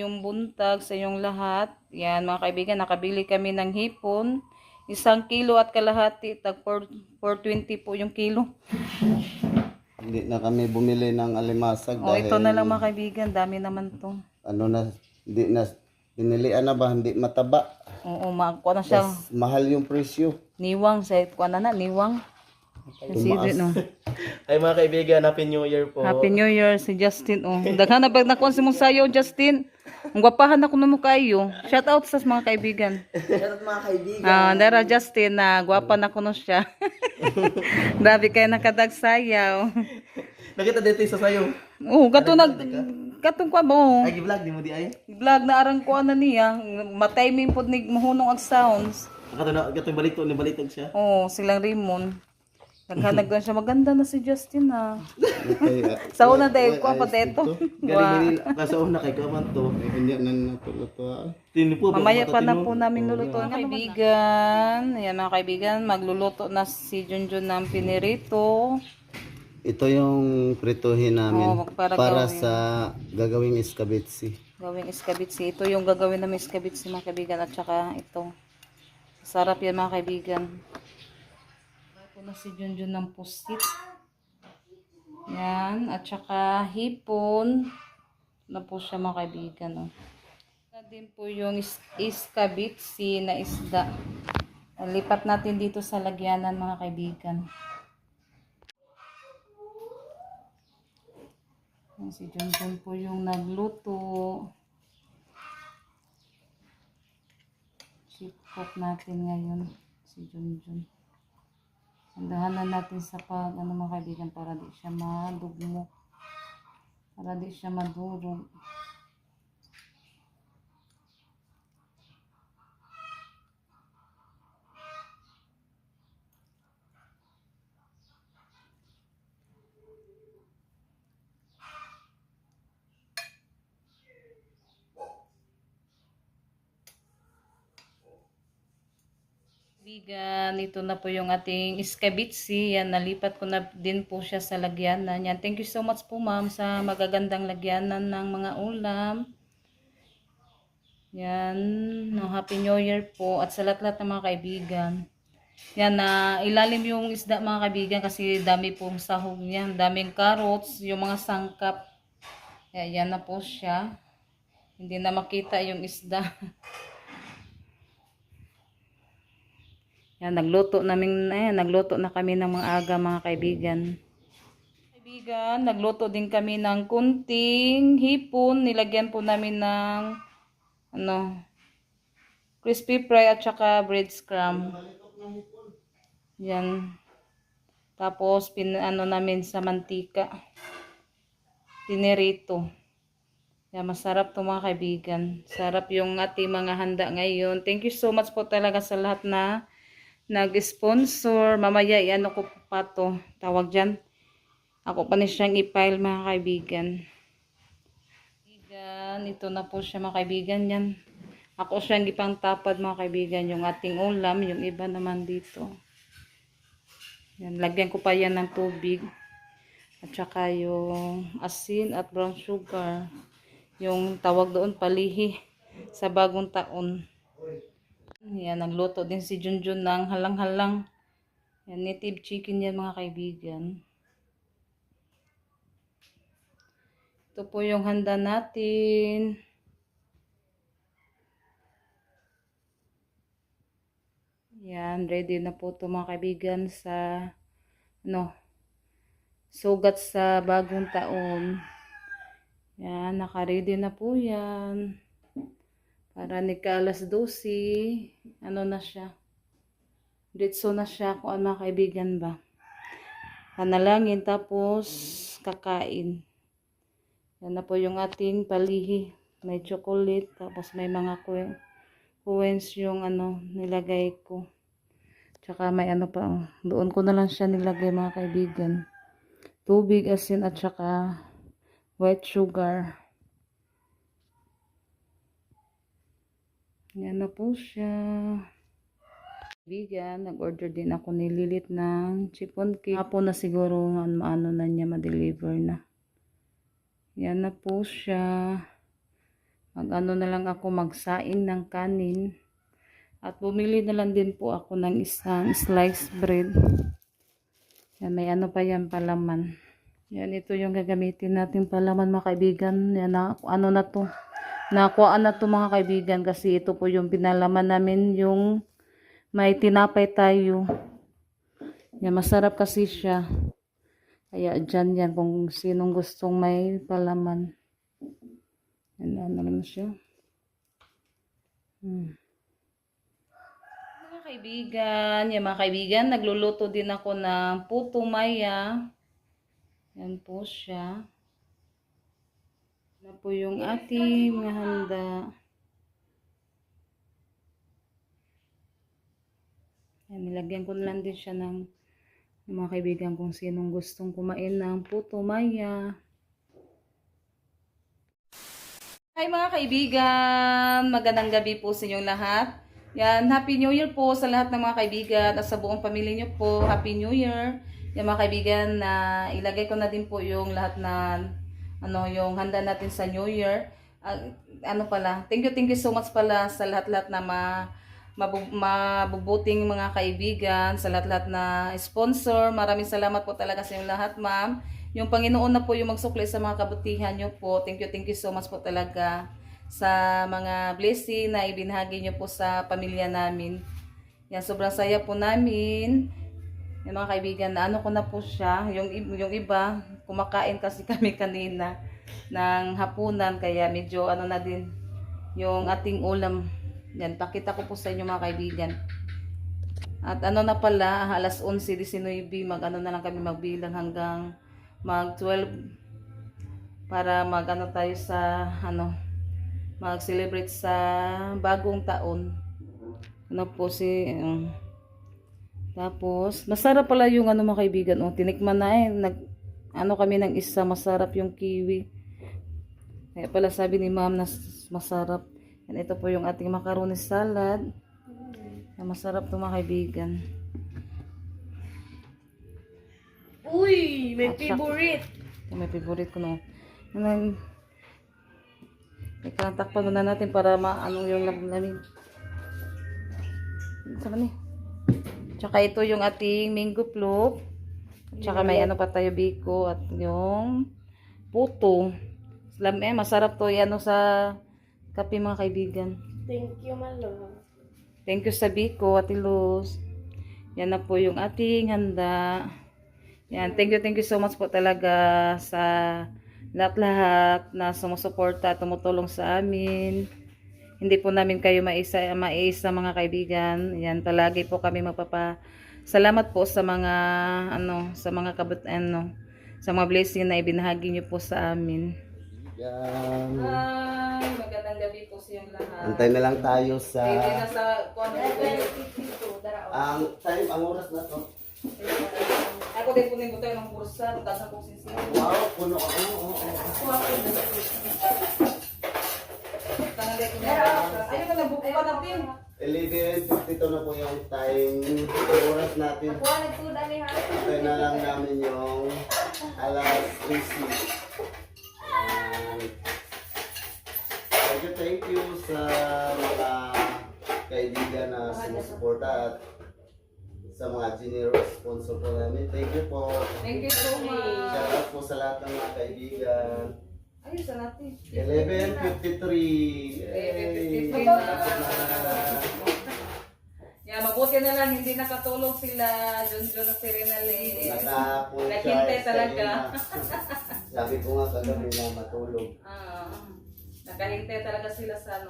ngayong buntag sa inyong lahat. Yan mga kaibigan, nakabili kami ng hipon. 1 kilo at kalahati, tag 420 po yung kilo. Hindi na kami bumili ng alimasag O dahil ito na lang mga kaibigan, dami naman to. ano na, hindi na, pinilian na ba, hindi mataba. Oo, makuha na siya. Yes, mahal yung presyo. Niwang, sa kuha na niwang. Tumaas. No? Ay mga kaibigan, Happy New Year po. Happy New Year si Justin. Oh. Daghan na pag nakuha si mong sayo, Justin. Ang gwapahan ako na mo kayo. Shout out sa mga kaibigan. Shoutout mga kaibigan. Dara Justin na gwapa na kuno siya. Grabe kayo nakadag sayaw. Nakita dito sa sayo. Oh, katong kwa mo. Ay, vlog di mo di ay. Vlog na arang ko na niya. Matiming pod ni mahunong ang sounds. Kato balik ni balitog siya. Oh, silang Rimon. Naghanag siya. Maganda na si Justin ha. Okay, Sa una dahil ko pa dito. Galing nasa una kay kaman to. hindi na natuluto. Tinipo Mamaya pa na po namin lulutuin. Kaibigan, ayan mga kaibigan, magluluto na si Junjun ng pinirito. Ito yung prituhin namin para para gawin. sa gagawing iskabitsi. Gawing iskabitsi. Ito yung gagawin namin iskabitsi mga kaibigan at saka ito. Sarap yan mga kaibigan. Ito na si Junjun ng pusit. Yan. At saka hipon. Na po siya mga kaibigan. Oh. Na din po yung iskabitsi na isda. Lipat natin dito sa lagyanan mga kaibigan. Yan, si Junjun po yung nagluto. Chip cook natin ngayon. Si Junjun. Handahan na natin sa mga kaibigan para di siya madugmo. Para di siya madurog. Kaibigan, ito na po yung ating iskabitsi. Yan, nalipat ko na din po siya sa lagyanan. Yan, thank you so much po ma'am sa magagandang lagyanan ng mga ulam. Yan, no, Happy New Year po at sa lahat-lahat ng mga kaibigan. Yan, na ilalim yung isda mga kaibigan kasi dami pong sahog yan. Daming carrots, yung mga sangkap. Yan na po siya. Hindi na makita yung isda. Yan, nagluto na kami ng mga aga mga kaibigan. Kaibigan, nagluto din kami ng kunting hipon. Nilagyan po namin ng crispy fry at saka bread scrum. Yan. Tapos namin sa mantika. Pinirito. Yan, masarap to mga kaibigan. Sarap yung ating mga handa ngayon. Thank you so much po talaga sa lahat na nag-sponsor. Mamaya iano ko pa to. Tawag dyan. Ako pa na siyang i-file mga kaibigan. Ito na po siya mga kaibigan. Yan. Ako siyang ipang tapad mga kaibigan. Yung ating ulam. Yung iba naman dito. Yan. Lagyan ko pa yan ng tubig. At saka yung asin at brown sugar. Yung tawag doon palihi. Sa bagong taon. Yan, nagluto din si Junjun ng halang-halang. Yan, native chicken yan mga kaibigan. Ito po yung handa natin. Yan, ready na po ito mga kaibigan sa sugat sa bagong taon. Yan, naka-ready na po yan. Para ni alas 12, na siya. Ditso na siya kung ano mga kaibigan ba. Panalangin tapos kakain. Yan na po yung ating palihi. May chocolate tapos may mga coins yung nilagay ko. Tsaka may pa. Doon ko na lang siya nilagay mga kaibigan. Tubig, asin at saka white sugar. Yan na po siya. Kaibigan, nag-order din ako ni Lilit ng chiffon cake. Hapon na siguro ano na niya ma-deliver na. Yan na po siya. Mag-ano na lang ako, magsaing ng kanin. At bumili na lang din po ako ng isang sliced bread. Yan, may ano pa yan, palaman. Yan, ito yung gagamitin natin palaman mga kaibigan. Yan, ano na to. Nakuhaan na to mga kaibigan kasi ito po yung pinalaman namin yung may tinapay tayo. Yan, masarap kasi siya. Kaya dyan yan kung sinong gustong may palaman. Yan, ano naman siya. Mga kaibigan, yan mga kaibigan, nagluluto din ako ng puto maya. Yan po siya. Yan po yung ating mga handa. Yan, nilagyan ko na lang din siya ng mga kaibigan kung sinong gustong kumain ng puto maya. Hi mga kaibigan! Magandang gabi po sa inyong lahat. Yan, Happy New Year po sa lahat ng mga kaibigan at sa buong pamilya niyo po. Happy New Year! Yan mga kaibigan, na ilagay ko na din po yung lahat na yung handa natin sa New Year. Thank you so much pala sa lahat-lahat na mabubuting mga kaibigan, sa lahat-lahat na sponsor. Maraming salamat po talaga sa inyong lahat, ma'am. Yung Panginoon na po yung magsukli sa mga kabutihan nyo po. Thank you so much po talaga sa mga blessing na ibinahagi nyo po sa pamilya namin. Yan, sobrang saya po namin. Yung mga kaibigan, na ano ko na po siya. Yung iba, kumakain kasi kami kanina ng hapunan. Kaya medyo ano na din yung ating ulam. Yan, pakita ko po sa inyo mga kaibigan. At ano na pala, alas 11:19, mag-ano na lang kami magbilang hanggang mag-12 para mag-ano tayo sa mag-celebrate sa bagong taon. Ano po tapos masarap pala yung mga kaibigan. Tinikman na kami ng isa, masarap yung kiwi. Kaya pala sabi ni ma'am na masarap. Yan, ito po yung ating macaroni salad. Yan, masarap to mga kaibigan. Uy, may favorite. May favorite ko no. Takpan muna natin para yung lamin. Saan ni? Tsaka ito yung ating mango float. Tsaka may pa tayo, biko at yung puto. Masarap to sa kape mga kaibigan. Thank you, my love. Thank you sa biko at Luz. Yan na po yung ating handa. Yan, thank you so much po talaga sa lahat-lahat na sumusuporta at tumutulong sa amin. Hindi po namin kayo maisa mga kaibigan. Yan, palagi po kami salamat po sa mga sa mga sa mga blessing na ibinahagi niyo po sa amin. Yan. Ay, magandang gabi po sa iyong lahat. Antay na lang tayo sa ang oras na to. Ako din punin ko tayo ng bursa, taas akong sisi. Wow, puno ako. Ayun na lang, buko pa natin. 11:52 na po yung time. Oras natin. Antay na lang namin yung alas 13. Thank you sa mga kaibigan na sumusuporta at sa mga generous sponsor po namin. Thank you po. Thank you so much. Shout out po sa lahat ng mga kaibigan. Ayun sa natin. 11:53. Yay! 11:53 na. Yeah, mabuti na lang hindi nakatulog sila Junjun at Serenale. Naka-full Naghintay charge talaga. kanina. Sabi ko nga kagabi na matulog. Nakahintay talaga sila sa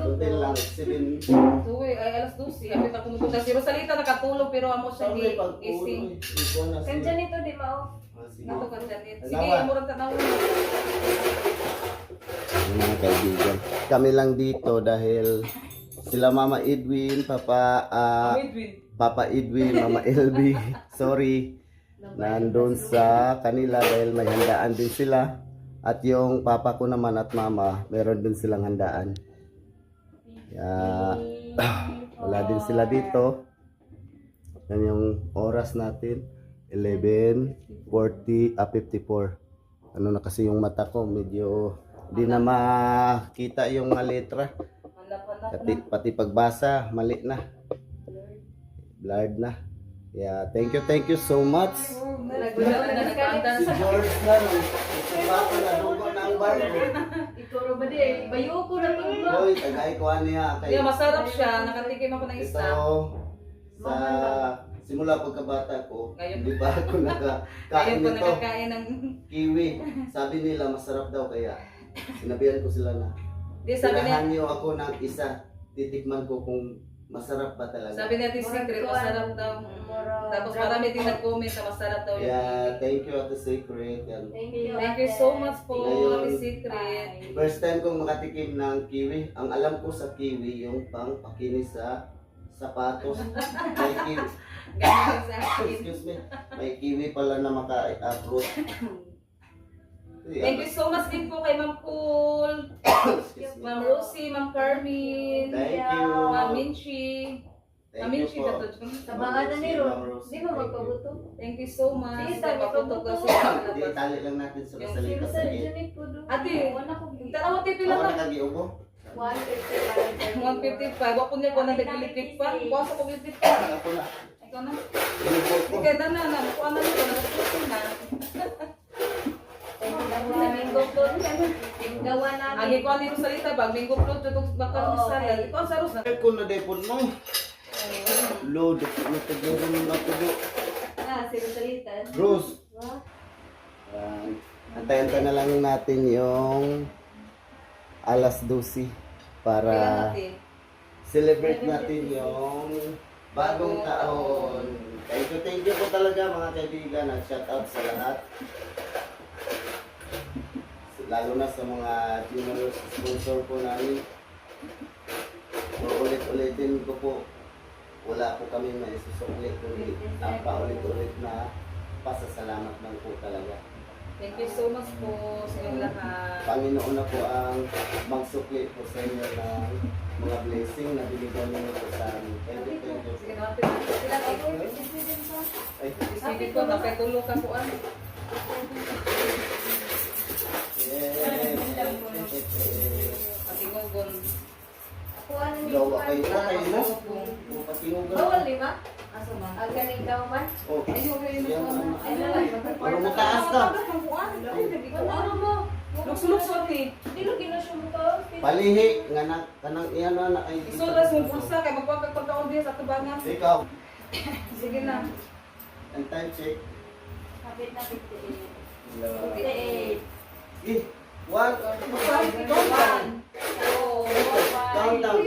Hotel lang, 7. Uy, ay alas 12. Happy pa tumutugan. Si Rosalita nakatulog pero amo siya gising. Kandiyan ito, di ba? Nato ka dyan. Sige, murang tanawin. Mga kaibigan, kami lang dito dahil sila Mama Edwin, Papa Edwin, Mama LB, sorry, nandun sa kanila dahil may handaan din sila. At yung papa ko naman at mama, meron din silang handaan. Wala din sila dito. Yan yung oras natin, 11:54. Ano na kasi yung mata ko, medyo Di na makita yung mga letra. Pati pagbasa, mali na. Blurred na. Yeah, thank you so much. Si George na, nagsasabato na dugo ng barko. Ikaw ba di? Bayo ko na ito ba? Hoy, tagay ko niya. Hindi, masarap siya. Nakatikim ako ng Ito, isa. sa simula pagkabata ko, Ngayon. hindi pa ako Ayun nakakain po nito. nakakain ng... Kiwi. Sabi nila masarap daw kaya sinabihan ko sila na Di, sabi niya, tirahan niyo ako ng isa. Titikman ko kung masarap ba talaga. sabi niya, Secret, masarap daw. Tapos marami din nag-comment na masarap daw yung Yeah, thank you Ate Secret. Yan. Thank you so much po, Ngayon, Ate Secret. First time kong makatikim ng kiwi. Ang alam ko sa kiwi, yung pang pakinis sa sapatos. May kiwi. Ganyan sa akin. Excuse me. May kiwi pala na maka-fruit. Thank you so much din po kay Ma'am Cool, Ma'am Rosie, Ma'am Carmen, Thank you. Ma'am Minchi. Ma'am Thank you Minchi po. ba ito? Tabangan na ni Ro. Ma'am Rose. Di ba magpabuto? Thank you so much. Sige, sabi ko, Paputok daw buto. siya. Di, tali lang natin sa Yung kasalita Sino sa sa gate. Junit po doon? Ate, Wala ko tanaw mo tipi lang Ako lang. nakagiubo. 155. 155. Wako niya ko na naglilipit pa. Bukas ako lipit pa. Ako na. Ikaw na. Inubo ko. Ikaw na. Kuha na nito. Nagpusin na. Minggo po. Gawa namin. Agi ko ano yung salita ba? Minggo plot. Tutog bakal ni salad. Ikaw ang saros na. Ko na depon mo. Load. Nataguro mo natudo. Sino salitan? Bruce. Antayin na lang natin yung alas 12 para celebrate natin yung bagong taon. Thank you po talaga mga kaibigan at shout out sa lahat. Lalo na sa mga generous sponsor po namin. Ulit-ulitin ko po. Wala po kami maisusuklit kundi ang paulit-ulit na pasasalamat lang po talaga. Thank you so much po sa inyong lahat. Panginoon na po ang magsukli po sa inyo ng mga blessing na binigyan niyo po sa amin. Thank you. Sige naman, sila ako. Ay, Isipin ko, napetulog ka po ano. Patingugon. Gawa kayo na kayo na. Patinugan. Bawal lima? Asa ba? Ang galing daw man? Oh, Ayun, ayun, yan, ayun. ano. Ay, lalay. Parang mataas ka. Ano mo? Lukso-lukso, ti. Hindi lang ginasyo mo ka. Palihi nga na kanang iyan na ay. Isulas mong pulsa, kay magpapagpagkaon din sa tubangan. Ikaw, Sige na. ang time check. Kapit na 58. 58. 58. Eh, what? Countdown. Countdown.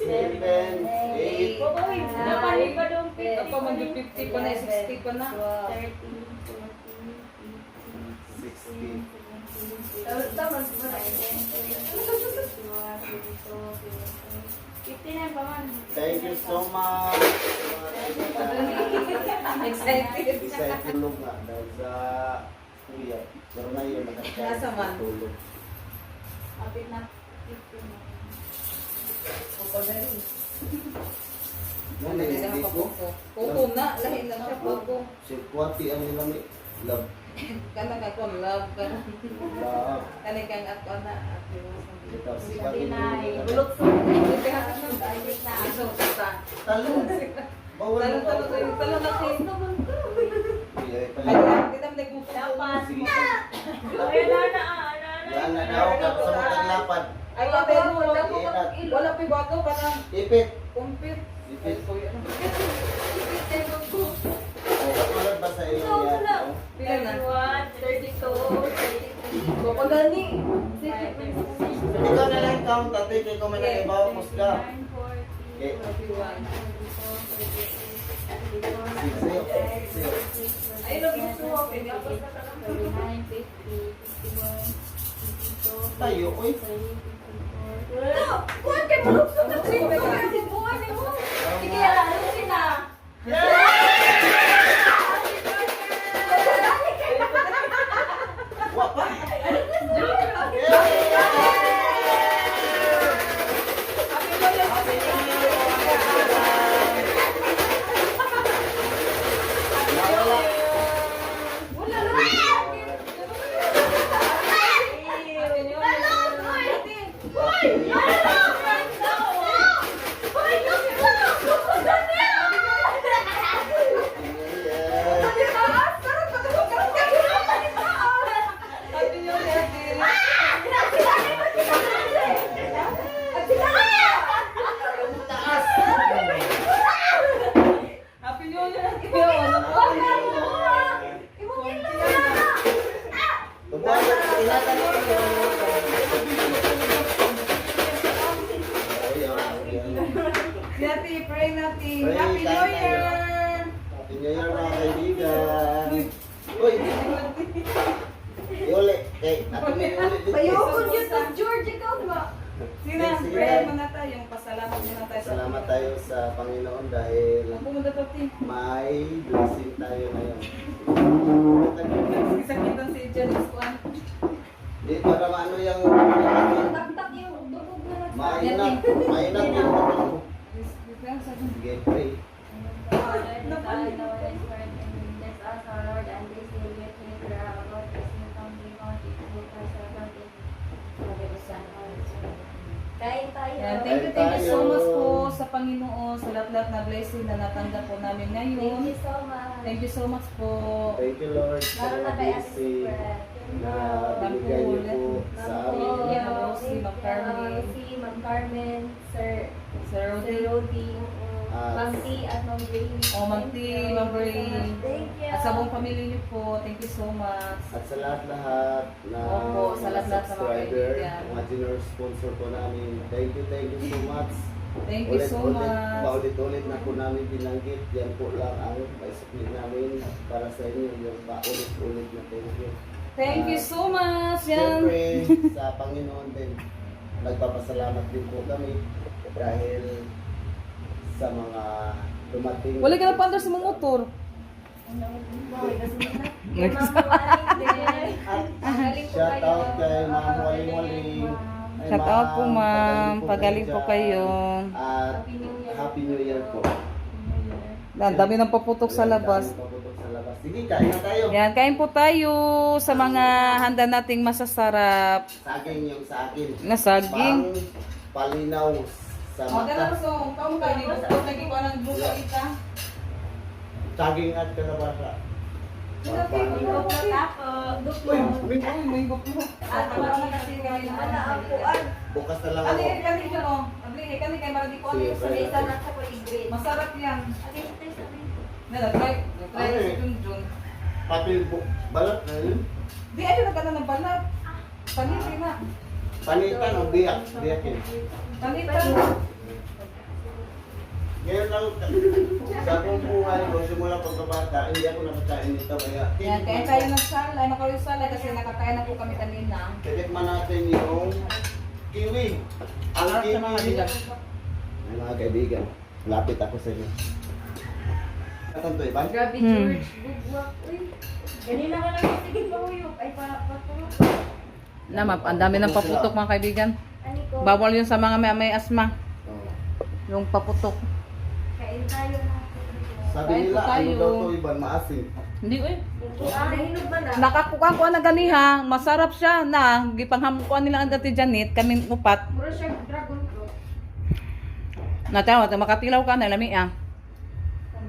7, 8. Uy, napalik pa doon Ako man yung 50 pa na, 60 pa na. 30, 60. Tama, 59 pa man. Thank you so much. Excited. Isa tulog nga dahil sa kuya. Pero na yun, Nasa man? tulog. Kapit na 59. Yan eh, hindi ko. Kuko na, lahi na siya kuko. Si Kwati ang nilami. Love. Kana ka ko love ka. Love. Kani kang ako na. Ito si Kwati. 59. Bulok sa Ipihatan ng kapit na. iso sa. Talong. Bawal mo pa. Talon natin. Ay, Ay, pala. kita mo nagmuto. Dapat. Sige. Ay, na. Yan na daw. Sa mga taglapad. Ay, wala mo. Iinat. Wala pa bago ka na. Ipit. Kumpit. Ipit. Ay, kuya. O, katulad ba sa iyo yan? no? Pila na. 31, 32, 33. Kapag gani. Ikaw na lang count. Tatay, kaya kung may nakibawa, musga. 9, 40, Okay. 41, 42, 43, 44, 45, 46, 47, Ay, nag-gusto mo. 49, 50, 51, 52, Tayo, oy. 53, 54. Kuwan kay mo. Buwan ni mo. Sige, ano sila? Wapa. Yati, pray natin. Pray, Happy New kain tayo. Year! Happy New Year mga kaibigan. Uy! Iuli. Kay, Happy New Year ulit. Payokon yun to George, ikaw ba? Sina, Sige. pray muna tayo. Pasalamat muna tayo. Salamat tayo sa Panginoon dahil Pumunta to, Tim. may blessing tayo ngayon. Isakitan si Janice Kwan. Di para maano yung Tak-tak yung dugog na lang. mainat yung sige, pray. Kain tayo. Yan, thank you so much po sa Panginoon sa lahat-lahat na blessing na natanggap po namin Thank ngayon. you so much. Thank you so much po. Thank you Lord sa Lalo na mga kay Ate blessing Super. na binigay niyo po sa amin. Ma'am Rosie, Ma'am Carmen. Si Ma'am Carmen, Sir Sir Sir Rodi. Rodi, Ah, Ma'am T at Ma'am Ray. Oh, Ma'am T, Ma'am Ray. Thank you. At sa buong pamilya niyo po, thank you so much. At sa lahat-lahat na Opo, sa lahat-lahat na mga subscriber, kaibigan. mga generous sponsor po namin. Thank you so much. Thank you so much. Paulit-ulit na po namin binanggit. Yan po lang ang maisukli namin para sa inyo. Yung paulit-ulit na thank you. Thank you so much. Yan. Siyempre, sa Panginoon din, nagpapasalamat din po kami dahil sa mga dumating. Wala ka na pa sa mga motor. Shout out kay Ma'am Waling-Waling. Ay, Shout out po, ma'am. pagaling Pagaling po dyan. kayo. At Happy New Year po. Ang dami ng paputok sa labas. Dami paputok sa labas. Sige, kain na tayo. Yan, kain po tayo sa mga handa nating masasarap Saging yung sa akin. na saging. Pang palinaw sa mata. Saging at kalabasa. Pang palinaw. Uy, may bukas na lang ako. Masarap yan. Pati balat na yun. Di ay na ka ng balat. Panitin na. Panitan o biyak. Biyak yun. Panitan. Ngayon lang, sa akong buhay ko, simula pagkabata, hindi ako nakakain nito. Kaya, Yan, kaya tayo ng salay. Makaroon salay kasi nakakain na po kami kanina. titikman natin yung kiwi. Ang Sarap sa kiwi. mga bigas. Ay, mga kaibigan, lapit ako sa inyo. Atan to, Ivan? Grabe, George. Bugwak. Uy. Ganina ka lang sige pa huyok. Ay, patulog. Namap, ang dami ng paputok mga kaibigan. Ani ko. Bawal yun sa mga may asma. Oo. Yung paputok. Kain tayo na. Sabi Kain nila, po tayo. ano daw to, Ivan, maasim. Hindi eh. Nahinog ba na? Nakakuha na ganiha. Masarap siya na. Gipanghamukuan nila ang dati Janet. Kami upat. Mura siya dragon fruit. Natawa, makatilaw ka na lami ah.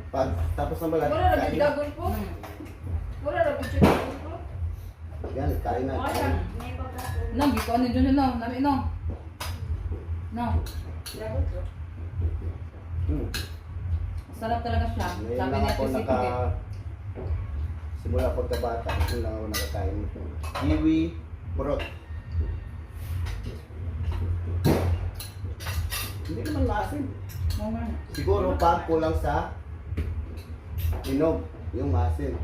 Pag tapos ng balat, Mura na kain. dragon fruit. Mura na siya dragon fruit. Yan, kain na. Mura siya. May papato. Nang, gikuan ni Jun no. Lami no. No. Dragon fruit. Hmm. Sarap talaga siya. Ngayon Sabi lang niya ako si naka... Simula pagkabata, ngayon lang ako nakakain nito. Kiwi, purot. Hindi naman maasim. Oo nga. Siguro pag kulang sa inog, yung maasim.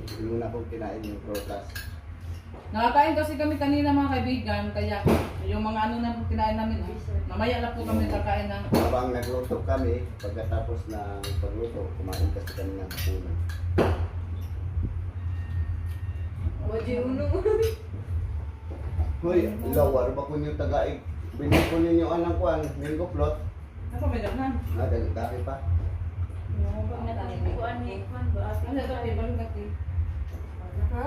Hindi mo na akong kinain yung prutas. Nakakain kasi kami kanina mga kaibigan. Kaya yung mga ano na kinain namin. Mamaya lang po kami kakain ng... Habang nagluto kami, pagkatapos ng pagluto, kumain kasi kami ng hapunan. Waji uno. Hoy, lawar ba kung yung tagaig? Binikunin yung anang kuan, minggo plot. Ako may dagnan. Dami pa. Kuan ni kuan ba? Ano ito? Ibalong gati. Ha?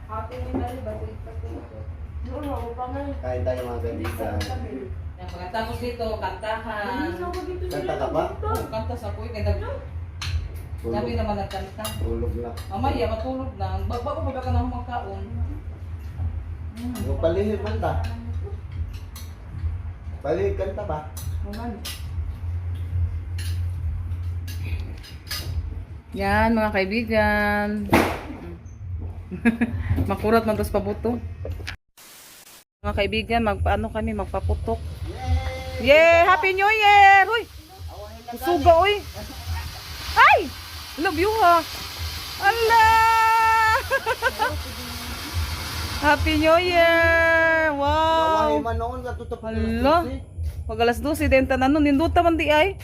Ate ni Mali ba ito? Wala ko pa nga. Kain tayo mga kaibigan. Yan, pagkatapos dito, kantahan. Kanta ka ba? Kanta sa kuy. Kaya dami Tulog. naman nagkanta. Tulog na. Mamaya, matulog na. Bago pa ba ka na humakaon? Yung palihid kanta. Palihid kanta ba? Naman. Yan, mga kaibigan. Makurat man tos pabuto. Mga kaibigan, magpaano kami, magpaputok. Yay! Happy New Year! Uy! Suga, uy! Ay! Love you, ha! Allah! Happy New Year! Wow! Manon ka tutupin. Hala! Pag alas 12, din tanan nun, ninduta man di ay.